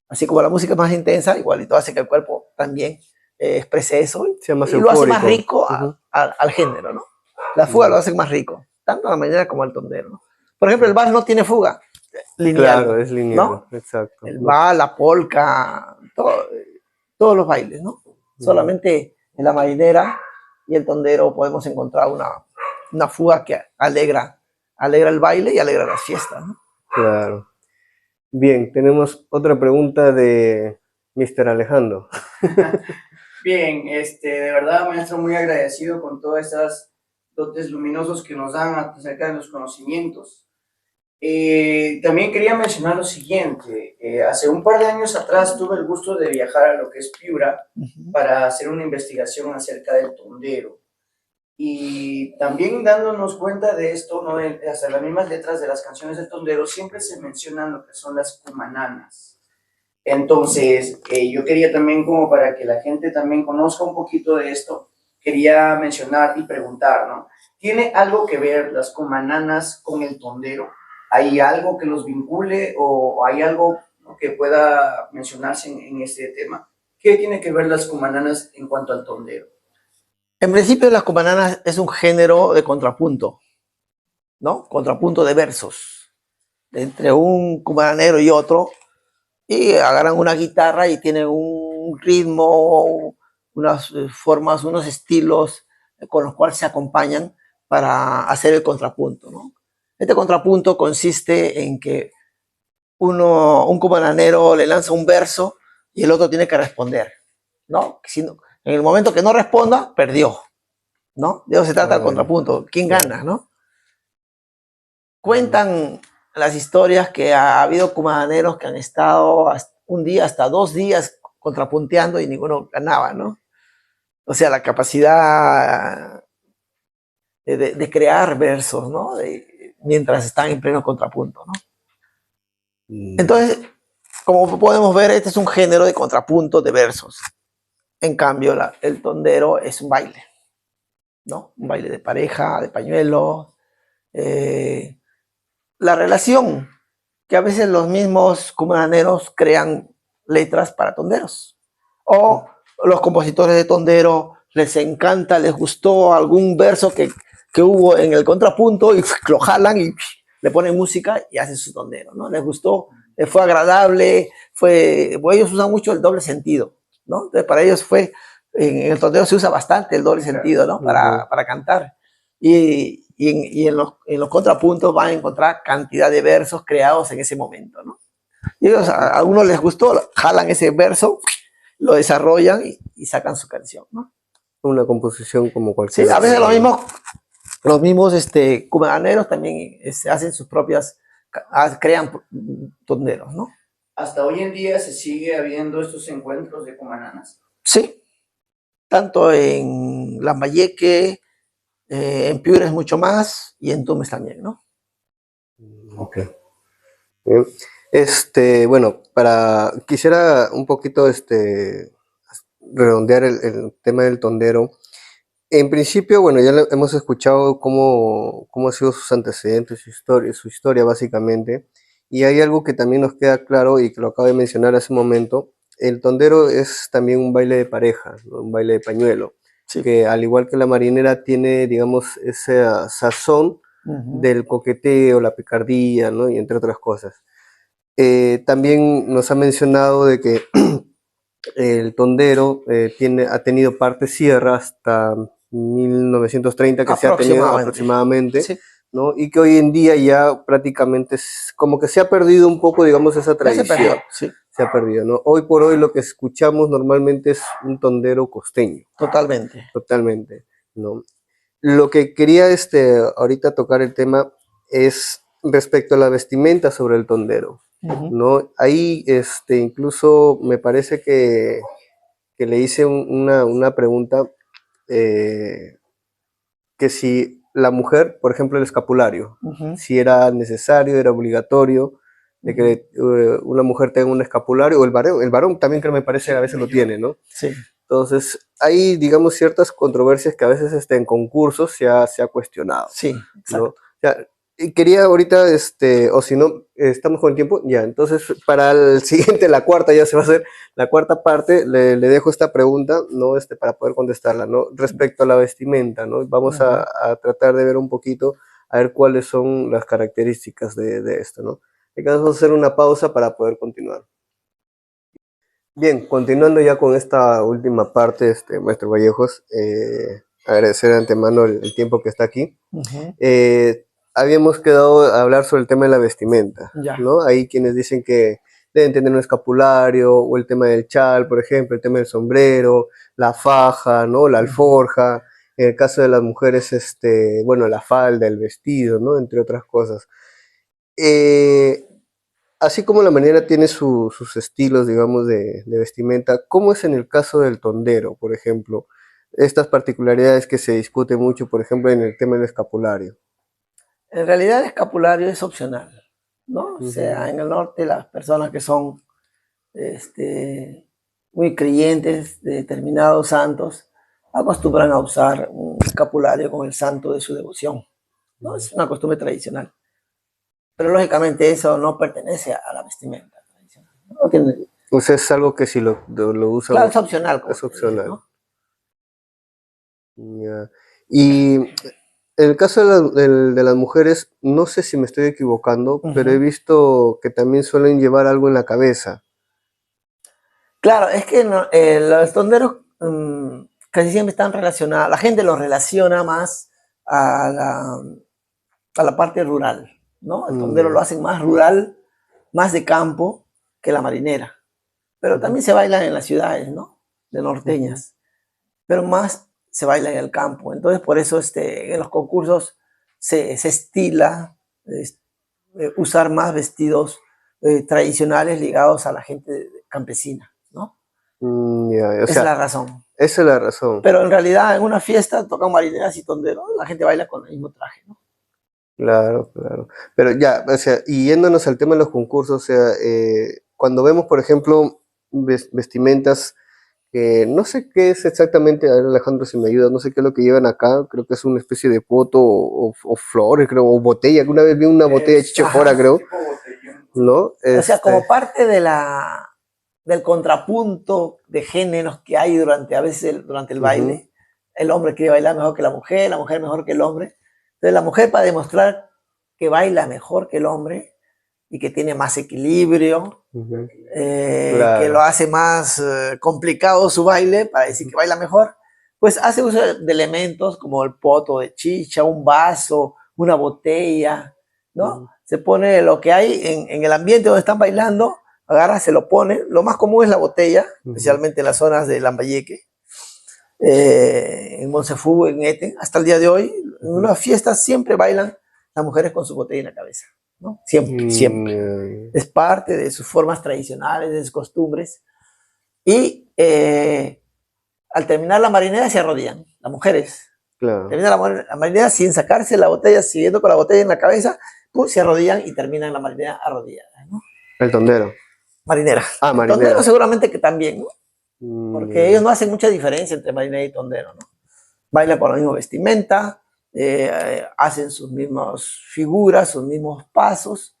S2: Así como la música es más intensa, igualito hace que el cuerpo también exprese eso
S1: Sea más
S2: y lo hace más
S1: eufórico.
S2: rico al género, ¿no? La fuga lo hace más rico, tanto la mañana como el tondero, ¿no? Por ejemplo, el vals no tiene fuga lineal.
S1: Claro, es lineal,
S2: ¿no?
S1: exacto.
S2: El vals, la polka, todos los bailes, ¿no? Solamente en la marinera y el tondero podemos encontrar una fuga que alegra el baile y alegra las fiestas, ¿no?
S1: Claro. Bien, tenemos otra pregunta de Mr. Alejandro.
S3: Bien, de verdad, maestro, muy agradecido con todas estas dotes luminosos que nos dan acerca de los conocimientos. También quería mencionar lo siguiente. Hace un par de años atrás tuve el gusto de viajar a lo que es Piura para hacer una investigación acerca del tondero. Y también dándonos cuenta de esto, ¿no? Hasta las mismas letras de las canciones del tondero siempre se mencionan lo que son las cumananas. Entonces, yo quería también, como para que la gente también conozca un poquito de esto, quería mencionar y preguntar, ¿no? ¿Tiene algo que ver las cumananas con el tondero? ¿Hay algo que los vincule o hay algo, ¿no?, que pueda mencionarse en este tema? ¿Qué tiene que ver las cumananas en cuanto al tondero?
S2: En principio, las cumananas es un género de contrapunto, ¿no? Contrapunto de versos entre un cumananero y otro, y agarran una guitarra y tienen un ritmo, unas formas, unos estilos con los cuales se acompañan para hacer el contrapunto, ¿no? Este contrapunto consiste en que un cumananero le lanza un verso y el otro tiene que responder, ¿no? En el momento que no responda, perdió, ¿no? De eso se trata el contrapunto. ¿Quién gana, no? Cuentan las historias que ha habido cumananeros que han estado un día, hasta 2 días contrapunteando y ninguno ganaba, ¿no? O sea, la capacidad de crear versos, ¿no? Mientras están en pleno contrapunto, ¿no? Entonces, como podemos ver, este es un género de contrapunto de versos. En cambio, el tondero es un baile, ¿no? Un baile de pareja, de pañuelo. La relación, que a veces los mismos cumananeros crean letras para tonderos. O los compositores de tondero les encanta, les gustó algún verso que hubo en el contrapunto y lo jalan y le ponen música y hacen su tondero, ¿no? Les gustó, fue agradable, ellos usan mucho el doble sentido, ¿no? Entonces para ellos en el tondero se usa bastante el doble sentido, ¿no? Para cantar. Y en los contrapuntos van a encontrar cantidad de versos creados en ese momento, ¿no? Y ellos, a algunos les gustó, jalan ese verso, lo desarrollan y sacan su canción, ¿no?
S1: Una composición como cualquier.
S2: Sí, a veces los mismos cumananeros también hacen sus propias, crean tonderos, ¿no?
S3: Hasta hoy en día se sigue habiendo estos encuentros de cumananas.
S2: Sí, tanto en Lambayeque, en Piura es mucho más, y en Tumbes también, ¿no?
S1: Ok. Bien. Bueno, quisiera un poquito redondear el tema del tondero. En principio, bueno, ya hemos escuchado cómo han sido sus antecedentes, su historia básicamente, y hay algo que también nos queda claro y que lo acabo de mencionar hace un momento. El tondero es también un baile de pareja, ¿no? Un baile de pañuelo, sí, que al igual que la marinera tiene, digamos, esa sazón del coqueteo, la picardía, ¿no? Y entre otras cosas. También nos ha mencionado de que el tondero ha tenido parte sierra hasta 1930, que se ha tenido aproximadamente, sí, ¿no? Y que hoy en día ya prácticamente como que se ha perdido un poco, digamos, esa tradición.
S2: Sí.
S1: se ha perdido, ¿no? Hoy por hoy lo que escuchamos normalmente es un tondero costeño,
S2: Totalmente.
S1: totalmente, ¿no? Lo que quería ahorita tocar el tema es respecto a la vestimenta sobre el tondero,
S2: Ujú.
S1: ¿no? Ahí incluso me parece que le hice una pregunta que si la mujer, por ejemplo, el escapulario,
S2: Ujú.
S1: si era necesario, era obligatorio de que una mujer tenga un escapulario, o el varón también que me parece a veces lo tiene, ¿no?
S2: Sí,
S1: Entonces, hay, digamos, ciertas controversias que a veces en concursos se ha cuestionado,
S2: sí,
S1: ¿no?
S2: exacto.
S1: O sea, y quería ahorita, o si no, estamos con el tiempo, ya, entonces para el siguiente, la cuarta, ya se va a hacer la cuarta parte, le dejo esta pregunta, ¿no? Para poder contestarla, ¿no? Respecto a la vestimenta, ¿no? Vamos
S2: Ujú.
S1: a tratar de ver un poquito, a ver cuáles son las características de esto, ¿no? Acá vamos a hacer una pausa para poder continuar. Bien, continuando ya con esta última parte, maestro Vallejos, agradecer de antemano el tiempo que está aquí.
S2: Ujú.
S1: Habíamos quedado a hablar sobre el tema de la vestimenta,
S2: Ya.
S1: ¿no? Hay quienes dicen que deben tener un escapulario, o el tema del chal, por ejemplo, el tema del sombrero, la faja, ¿no? La
S2: Ujú.
S1: alforja, en el caso de las mujeres, bueno, la falda, el vestido, ¿no? Entre otras cosas. Eh, Así como la manera tiene sus estilos, digamos, de vestimenta, ¿cómo es en el caso del tondero, por ejemplo? Estas particularidades que se discuten mucho, por ejemplo, en el tema del escapulario.
S2: En realidad el escapulario es opcional, ¿no? O sea,
S1: Ujú,
S2: en el norte las personas que son este, muy creyentes de determinados santos acostumbran a usar un escapulario con el santo de su devoción, ¿no?
S1: ujú.
S2: Es una costumbre tradicional. Pero lógicamente eso no pertenece a la vestimenta tradicional. No tiene,
S1: O sea, es algo que si lo
S2: claro,
S1: usan
S2: es opcional, como
S1: es
S2: te dije,
S1: opcional.
S2: ¿no?
S1: Ya. Y en el caso de las mujeres, no sé si me estoy equivocando, pero he
S2: Ujú.
S1: visto que también suelen llevar algo en la cabeza.
S2: Claro, es que los tonderos casi siempre están relacionados, la gente los relaciona más a la parte rural, ¿no? El tondero
S1: Ya.
S2: lo hacen más rural, más de campo que la marinera. Pero
S1: Ujú,
S2: también se baila en las ciudades, ¿no? De
S1: ujú.
S2: norteñas. Pero más se baila en el campo. Entonces, por eso en los concursos se estila usar más vestidos tradicionales ligados a la gente campesina, ¿no?
S1: Ya, o
S2: Esa es
S1: sea,
S2: la razón.
S1: esa es la razón.
S2: Pero en realidad en una fiesta tocan marineras y tonderos, la gente baila con el mismo traje, ¿no?
S1: Claro, claro. Pero ya, o sea, y yéndonos al tema de los concursos, o sea, cuando vemos, por ejemplo, vestimentas que no sé qué es exactamente, a ver, Alejandro, si me ayuda, no sé qué es lo que llevan acá, creo que es una especie de poto o flores, creo, o botella, alguna vez vi una botella de chichefora,
S2: Ajá.
S1: creo, ¿no?
S2: O sea, como parte del contrapunto de géneros que hay a veces durante el
S1: Ujú,
S2: baile, el hombre quiere bailar mejor que la mujer mejor que el hombre. Entonces la mujer para demostrar que baila mejor que el hombre y que tiene más equilibrio,
S1: ujú,
S2: que lo
S1: claro.
S2: hace más complicado su baile, para decir que baila mejor, pues hace uso de elementos como el poto de chicha, un vaso, una botella, ¿no?
S1: Ujú,
S2: Se pone lo que hay en el ambiente donde están bailando, agarra, se lo pone. Lo más común es la botella,
S1: ujú,
S2: especialmente en las zonas de Lambayeque, en Monsefú, en Eten, hasta el día de hoy. En
S1: ujú.
S2: una fiesta siempre bailan las mujeres con su botella en la cabeza, ¿no? Siempre, siempre.
S1: Ya,
S2: Es parte de sus formas tradicionales, de sus costumbres. Y al terminar la marinera se arrodillan, las mujeres.
S1: claro,
S2: Terminan la marinera sin sacarse la botella, siguiendo con la botella en la cabeza, pues se arrodillan y terminan la marinera arrodilladas, ¿no?
S1: el tondero.
S2: Marinera.
S1: Ah,
S2: El tondero
S1: marinera.
S2: seguramente que también, ¿no? Porque ellos
S1: Ya,
S2: no hacen mucha diferencia entre marinera y tondero, ¿no? Bailan con la misma vestimenta, hacen sus mismas figuras, sus mismos pasos.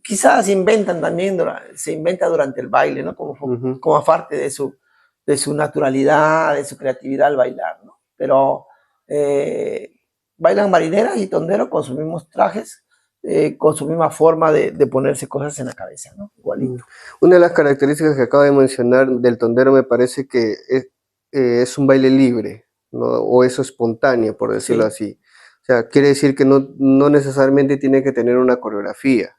S2: Quizás inventan también, se inventa durante el baile, ¿no?
S1: ujú.
S2: Como parte de su naturalidad, de su creatividad al bailar, ¿no? Pero eh, bailan marineras y tonderos con sus mismos trajes, con su misma forma de ponerse cosas en la cabeza, ¿no?
S1: Mm.
S2: Igualito.
S1: Una de las características que acabo de mencionar del tondero me parece que es un baile libre, ¿no? O eso espontáneo, por decirlo
S2: Sí,
S1: así. O sea, quiere decir que no necesariamente tiene que tener una coreografía,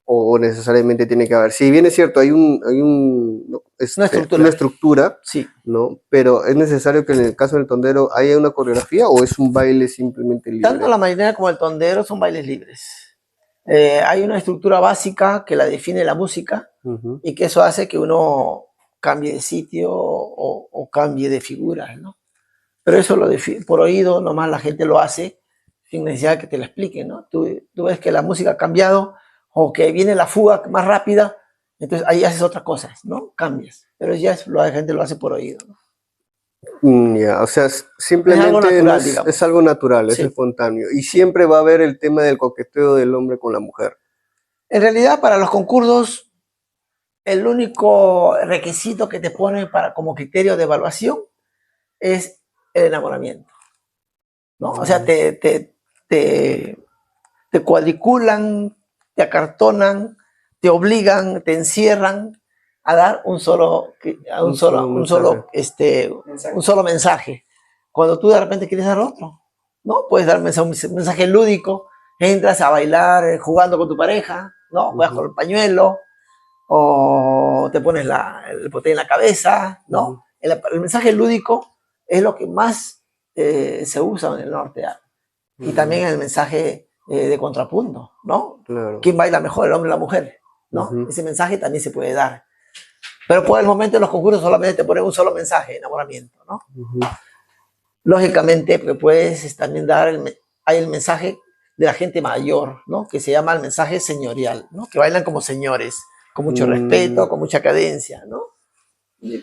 S1: o necesariamente tiene que haber. Si bien es cierto, ¿no? Una estructura,
S2: Sí.
S1: ¿no? Pero es necesario que en el caso del tondero haya una coreografía o es un baile simplemente libre.
S2: Tanto la marinera como el tondero son bailes libres. Hay una estructura básica que la define la música y que eso hace que uno cambie de sitio o cambie de figuras, ¿no? Pero eso por oído nomás la gente lo hace sin necesidad de que te lo expliquen, ¿no? Tú ves que la música ha cambiado o que viene la fuga más rápida, entonces ahí haces otras cosas, ¿no? Cambias. Pero ya la gente lo hace por oído, ¿no?
S1: Ya, o sea, simplemente
S2: algo natural,
S1: es algo natural, es
S2: Sí.
S1: espontáneo. Y siempre va a haber el tema del coqueteo del hombre con la mujer.
S2: En realidad, para los concursos, el único requisito que te ponen como criterio de evaluación es el enamoramiento, ¿no? O sea, te cuadriculan, te acartonan, te obligan, te encierran a dar un solo mensaje. Cuando tú de repente quieres dar otro, ¿no? Puedes dar un mensaje lúdico, entras a bailar jugando con tu pareja, ¿no? Juegas con el pañuelo, o te pones el poté en la cabeza, ¿no? El mensaje lúdico es lo que más se usa en el norte. Y también el mensaje de contrapunto, ¿no?
S1: Claro.
S2: ¿Quién baila mejor, el hombre o la mujer? ¿No? Ese mensaje también se puede dar. Pero por el momento en los concursos solamente te ponen un solo mensaje, enamoramiento, ¿no? Lógicamente, porque puedes también dar hay el mensaje de la gente mayor, ¿no? Que se llama el mensaje señorial, ¿no? Que bailan como señores, con mucho respeto, con mucha cadencia, ¿no?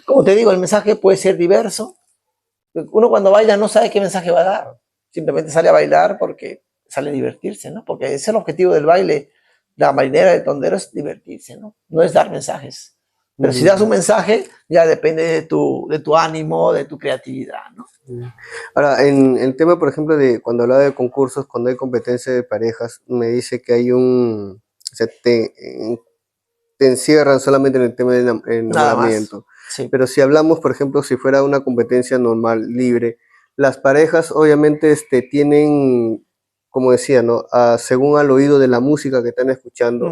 S2: Como te digo, el mensaje puede ser diverso. Uno cuando baila no sabe qué mensaje va a dar. Simplemente sale a bailar porque sale a divertirse, ¿no? Porque ese es el objetivo del baile, la marinera del tondero es divertirse, ¿no? No es dar mensajes. Pero si das un mensaje, ya depende de tu ánimo, de tu creatividad, ¿no?
S1: Ahora, en el tema, por ejemplo, de cuando hablaba de concursos, cuando hay competencia de parejas, me dice que hay o sea, te encierran solamente en el tema del enamoramiento.
S2: Sí.
S1: Pero si hablamos, por ejemplo, si fuera una competencia normal, libre, las parejas obviamente tienen, como decía, ¿no? Según al oído de la música que están escuchando,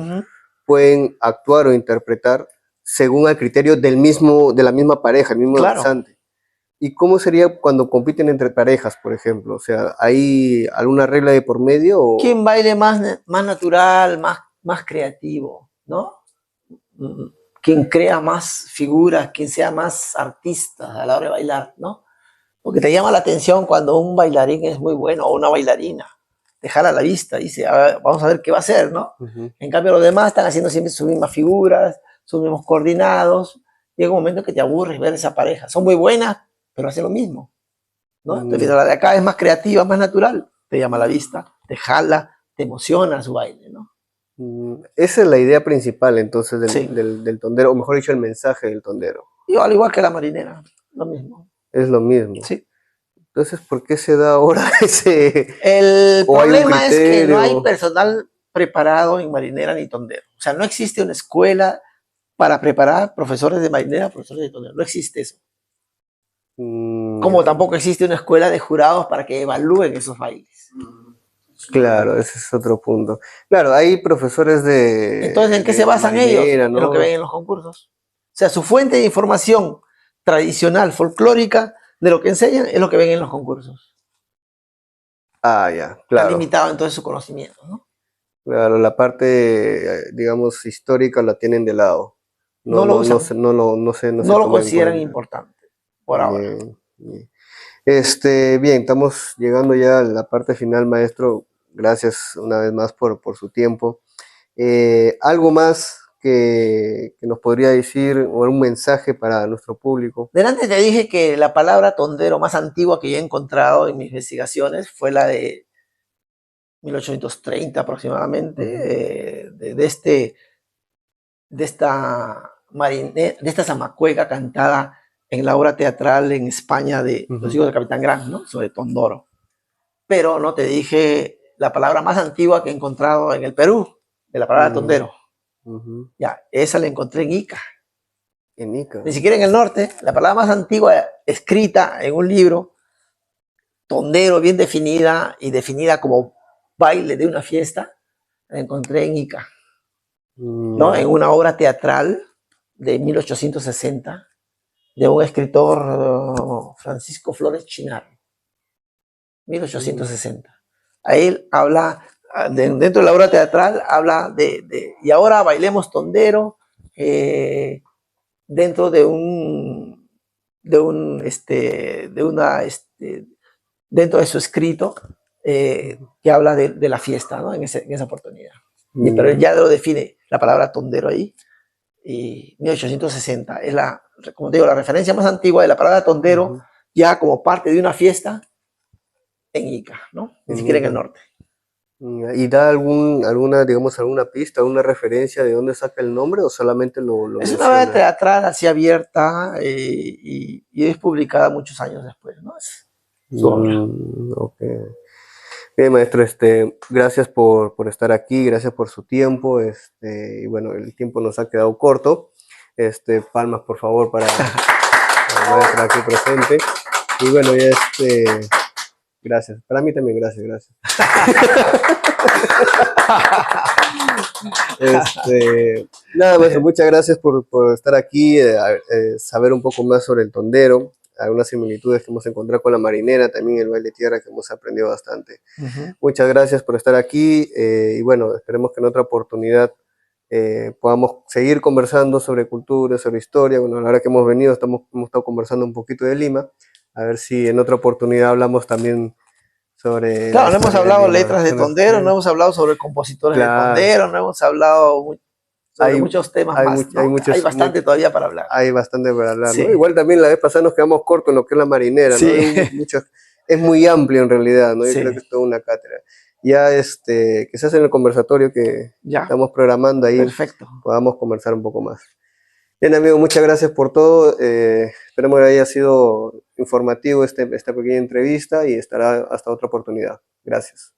S1: pueden actuar o interpretar según el criterio de la misma pareja, el mismo danzante. ¿Y cómo sería cuando compiten entre parejas, por ejemplo? O sea, ¿hay alguna regla de por medio? O...
S2: ¿Quién baile más natural, más creativo, ¿no? Quien crea más figuras, quien sea más artista a la hora de bailar, ¿no? Porque te llama la atención cuando un bailarín es muy bueno o una bailarina. Te jala la vista, dice, a ver, vamos a ver qué va a hacer, ¿no? En cambio, los demás están haciendo siempre sus mismas figuras, sus mismos coordinados. Llega un momento que te aburres ver esa pareja. Son muy buenas, pero hacen lo mismo, ¿no? Entonces, la de acá es más creativa, más natural. Te llama la vista, te jala, te emociona su baile, ¿no?
S1: Esa es la idea principal, entonces, del tondero, o mejor dicho, el mensaje del tondero.
S2: Y al igual que la marinera, lo mismo.
S1: Es lo mismo.
S2: Sí.
S1: Entonces, ¿por qué se da ahora ese...?
S2: El problema es que no hay personal preparado en marinera ni tondero. O sea, no existe una escuela para preparar profesores de marinera, profesores de tondero. No existe eso. Como tampoco existe una escuela de jurados para que evalúen esos bailes.
S1: Claro, ese es otro punto. Claro, hay profesores de...
S2: Entonces, ¿en qué se basan ellos? ¿No? En lo que ven en los concursos. O sea, su fuente de información tradicional, folclórica, de lo que enseñan, es lo que ven en los concursos.
S1: Ah, ya, claro.
S2: Está limitado entonces su conocimiento, ¿no?
S1: Claro, la parte, digamos, histórica la tienen de lado.
S2: No lo usan.
S1: No
S2: lo consideran importante, por ahora.
S1: Bien. Bien, estamos llegando ya a la parte final, maestro. Gracias una vez más por su tiempo. ¿Algo más que nos podría decir o un mensaje para nuestro público?
S2: Delante te dije que la palabra tondero más antigua que yo he encontrado en mis investigaciones fue la de 1830 aproximadamente, de esta zamacueca cantada en la obra teatral en España de Los hijos del Capitán Grant, ¿no? Sobre Tondoro. Pero no te dije la palabra más antigua que he encontrado en el Perú, de la palabra tondero. Ya, esa la encontré en Ica.
S1: En Ica.
S2: Ni siquiera en el norte. La palabra más antigua escrita en un libro, tondero, bien definida y definida como baile de una fiesta, la encontré en Ica. ¿no? En una obra teatral de 1860 de un escritor Francisco Flores Chinar, 1860. Ahí habla, dentro de la obra teatral, habla y ahora bailemos tondero dentro dentro de su escrito que habla de la fiesta, ¿no? En esa oportunidad. Pero ya lo define la palabra tondero ahí. Y 1860 es como te digo, la referencia más antigua de la palabra tondero, ya como parte de una fiesta en Ica, ¿no? Ni siquiera en el norte.
S1: ¿Y da alguna pista, alguna referencia de dónde saca el nombre o solamente lo
S2: Es una obra teatral así abierta y es publicada muchos años después, ¿no? Es su obra.
S1: Okay. Bien, maestro, gracias por estar aquí, gracias por su tiempo, y bueno, el tiempo nos ha quedado corto. Palmas, por favor, para el maestro aquí presente. Y bueno, ya gracias. Para mí también, gracias. Nada, maestro, muchas gracias por estar aquí, saber un poco más sobre el tondero, algunas similitudes que hemos encontrado con la marinera, también el baile tierra que hemos aprendido bastante. Muchas gracias por estar aquí y bueno, esperemos que en otra oportunidad podamos seguir conversando sobre cultura, sobre historia. Bueno, a la hora que hemos venido hemos estado conversando un poquito de Lima, a ver si en otra oportunidad hablamos también sobre...
S2: Claro, no hemos hablado letras de tondero, no hemos hablado sobre compositores de tondero, no hemos hablado sobre muchos temas más, ¿no? Hay bastante todavía para hablar.
S1: Hay bastante para hablar,
S2: Sí.
S1: ¿no? Igual también la vez pasada nos quedamos cortos en lo que es la marinera,
S2: Sí.
S1: ¿no? Es muy amplio en realidad, ¿no? Yo
S2: Sí.
S1: creo que es toda una cátedra. Ya quizás en el conversatorio que estamos programando ahí,
S2: perfecto,
S1: podamos conversar un poco más. Bien, amigo, muchas gracias por todo. Esperemos que haya sido informativo esta pequeña entrevista y estará hasta otra oportunidad. Gracias.